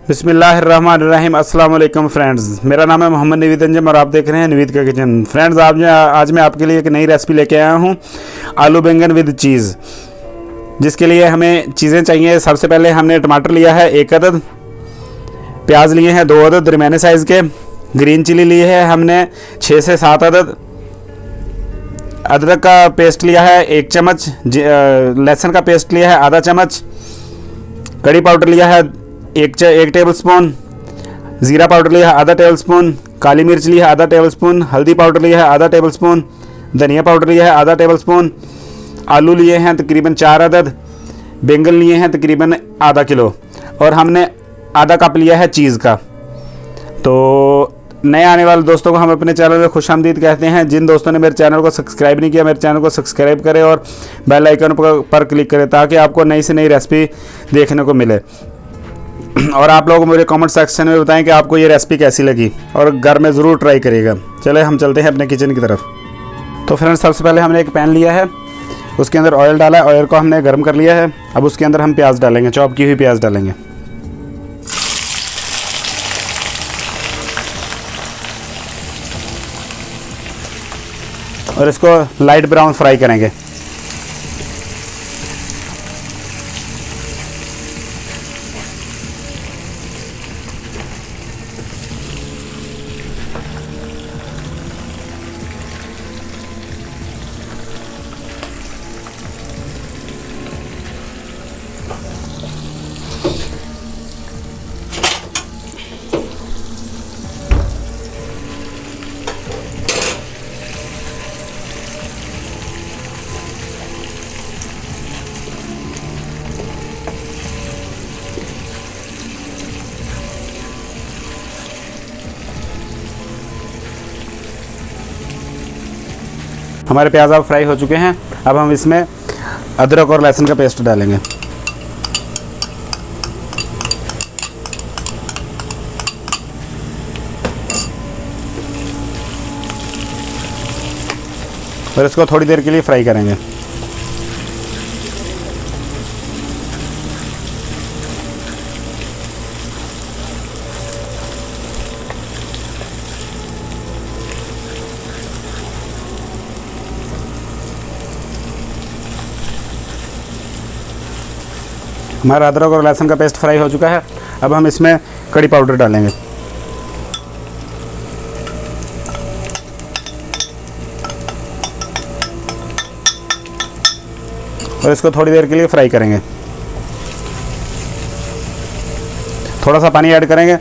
बिस्मिल्लाहिर्रहमानिर्रहीम। अस्सलाम वालेकुम फ्रेंड्स, मेरा नाम है मोहम्मद नवीद अंजम और आप देख रहे हैं नवीद का किचन। फ्रेंड्स, आज मैं आपके लिए एक नई रेसिपी लेके आया हूँ, आलू बैंगन विद चीज़। जिसके लिए हमें चीज़ें चाहिए। सबसे पहले हमने टमाटर लिया है 1 अदद, प्याज लिए हैं 2 अदद दरमियाने साइज़ के, ग्रीन चिली लिए है हमने 6 से 7 अदद, अदरक का पेस्ट लिया है 1 चम्मच, लहसुन का पेस्ट लिया है आधा चम्मच, कड़ी पाउडर लिया है 1 टेबल स्पून, ज़ीरा पाउडर लिया है आधा टेबल स्पून, काली मिर्च लिया है आधा टेबल स्पून, हल्दी पाउडर लिया है आधा टेबल स्पून, धनिया पाउडर लिया है आधा टेबल स्पून, आलू लिए हैं तकरीबन 4 अदद, बैंगन लिए हैं तकरीबन आधा किलो, और हमने आधा कप लिया है चीज़ का। तो नए आने वाले दोस्तों को हम अपने चैनल में खुशामदीद कहते हैं। जिन दोस्तों ने मेरे चैनल को सब्सक्राइब नहीं किया, मेरे चैनल को सब्सक्राइब करें और बेल आइकन पर क्लिक करें ताकि आपको नई से नई रेसिपी देखने को मिले। और आप लोग मुझे कमेंट सेक्शन में बताएं कि आपको ये रेसिपी कैसी लगी और घर में ज़रूर ट्राई करिएगा। चले हम चलते हैं अपने किचन की तरफ। तो फ्रेंड्स, सबसे पहले हमने एक पैन लिया है, उसके अंदर ऑयल डाला है, ऑयल को हमने गर्म कर लिया है। अब उसके अंदर हम प्याज डालेंगे, चॉप की हुई प्याज डालेंगे। और इसको लाइट ब्राउन फ्राई करेंगे। हमारे प्याज अब फ्राई हो चुके हैं। अब हम इसमें अदरक और लहसुन का पेस्ट डालेंगे। और इसको थोड़ी देर के लिए फ्राई करेंगे। हमारा अदरक और लहसुन का पेस्ट फ्राई हो चुका है। अब हम इसमें कड़ी पाउडर डालेंगे। और इसको थोड़ी देर के लिए फ्राई करेंगे। थोड़ा सा पानी ऐड करेंगे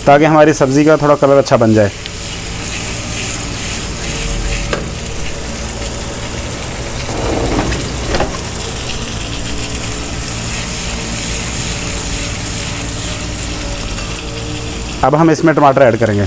ताकि हमारी सब्ज़ी का थोड़ा कलर अच्छा बन जाए। अब हम इसमें टमाटर ऐड करेंगे।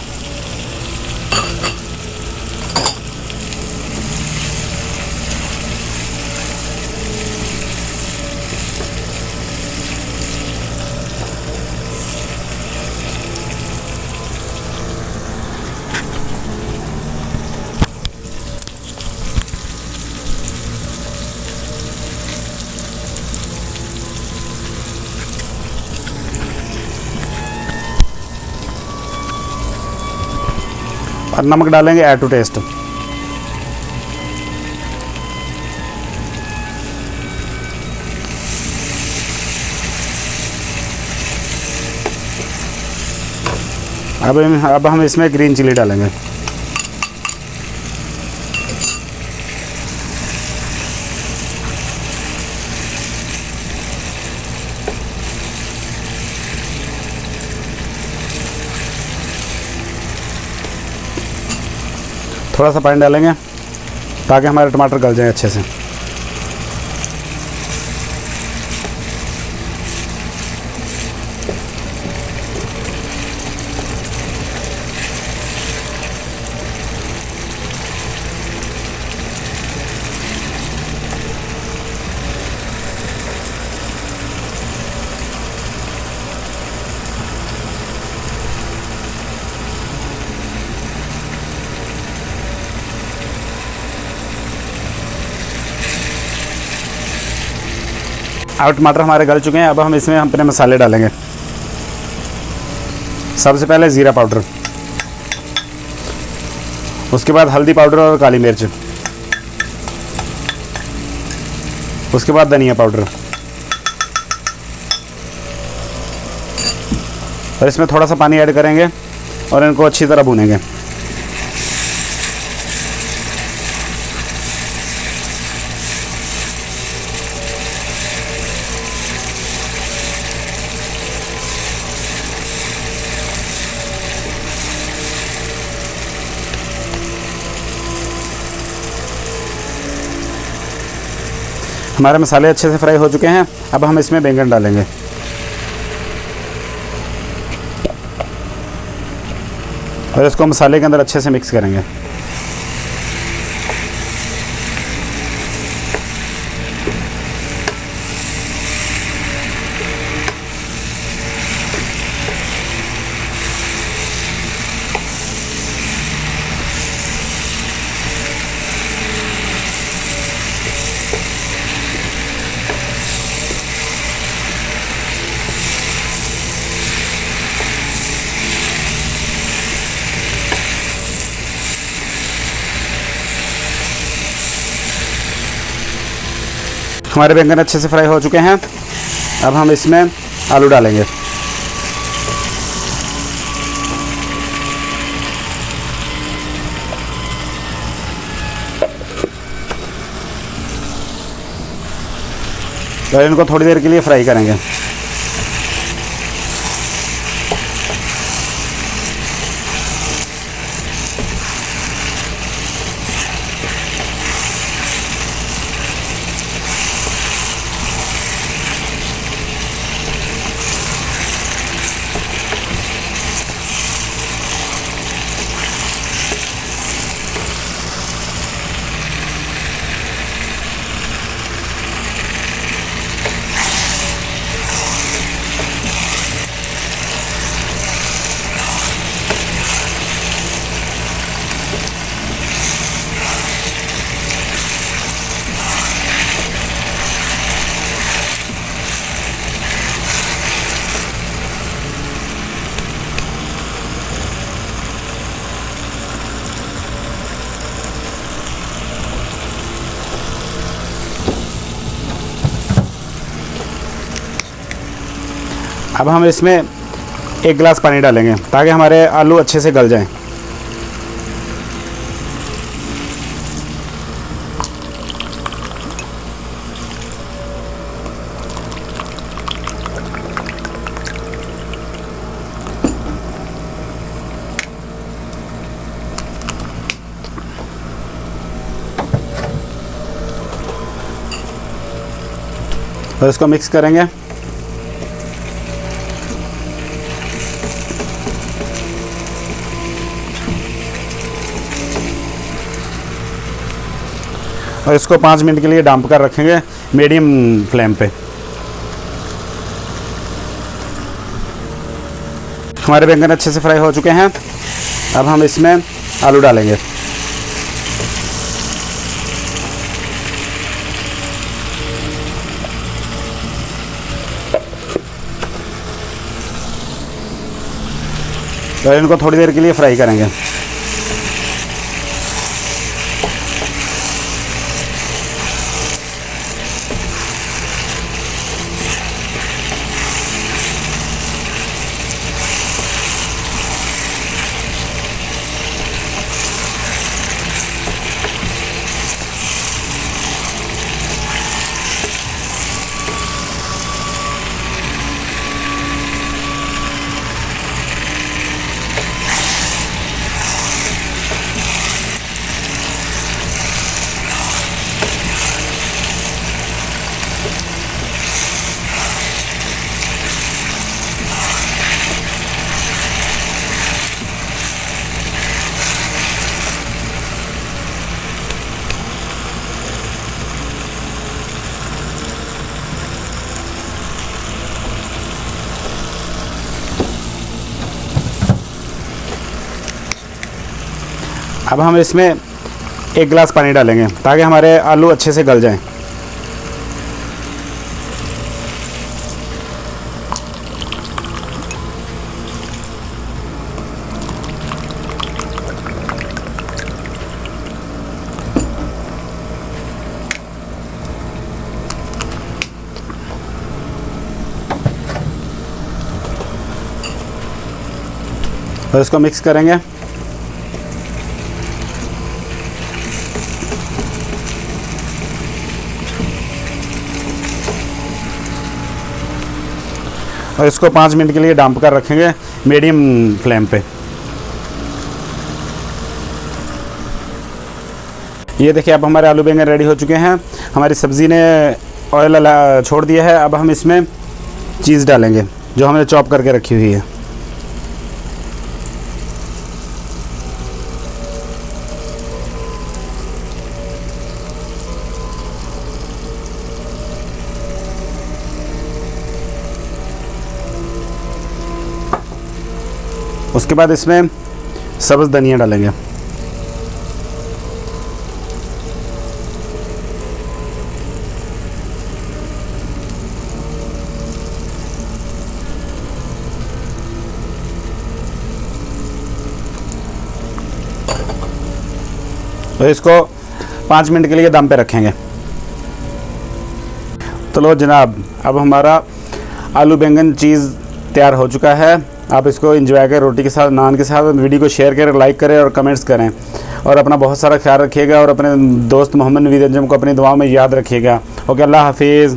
और नमक डालेंगे ऐड टू टेस्ट। अब हम इसमें ग्रीन चिली डालेंगे। थोड़ा सा पानी डालेंगे ताकि हमारे टमाटर गल जाए अच्छे से। अब टमाटर हमारे गल चुके हैं। अब हम इसमें अपने मसाले डालेंगे। सबसे पहले ज़ीरा पाउडर, उसके बाद हल्दी पाउडर और काली मिर्च, उसके बाद धनिया पाउडर, और इसमें थोड़ा सा पानी ऐड करेंगे और इनको अच्छी तरह भूनेंगे। हमारे मसाले अच्छे से फ्राई हो चुके हैं। अब हम इसमें बैंगन डालेंगे और इसको मसाले के अंदर अच्छे से मिक्स करेंगे। हमारे बैंगन अच्छे से फ्राई हो चुके हैं। अब हम इसमें आलू डालेंगे। तो इनको थोड़ी देर के लिए फ्राई करेंगे। अब हम इसमें 1 गिलास पानी डालेंगे ताकि हमारे आलू अच्छे से गल जाएं। और इसको मिक्स करेंगे। और इसको 5 मिनट के लिए डंप कर रखेंगे मीडियम फ्लेम पे। हमारे बैंगन अच्छे से फ्राई हो चुके हैं। अब हम इसमें आलू डालेंगे। तो इनको थोड़ी देर के लिए फ्राई करेंगे। अब हम इसमें 1 गिलास पानी डालेंगे ताकि हमारे आलू अच्छे से गल जाएं। और इसको मिक्स करेंगे। और इसको 5 मिनट के लिए डंप कर रखेंगे मीडियम फ्लेम पे। ये देखिए अब हमारे आलू बैंगन रेडी हो चुके हैं। हमारी सब्ज़ी ने ऑयल छोड़ दिया है। अब हम इसमें चीज़ डालेंगे जो हमने चॉप करके रखी हुई है। उसके बाद इसमें सब्ज़ धनिया डालेंगे। तो इसको 5 मिनट के लिए दम पे रखेंगे। तो लो जनाब, अब हमारा आलू बैंगन चीज़ तैयार हो चुका है। आप इसको एंजॉय करें रोटी के साथ, नान के साथ। वीडियो को शेयर करें, लाइक करें और कमेंट्स करें। और अपना बहुत सारा ख्याल रखिएगा और अपने दोस्त मोहम्मद नवीद अंजम को अपनी दुआओं में याद रखिएगा। ओके, अल्लाह हाफिज़।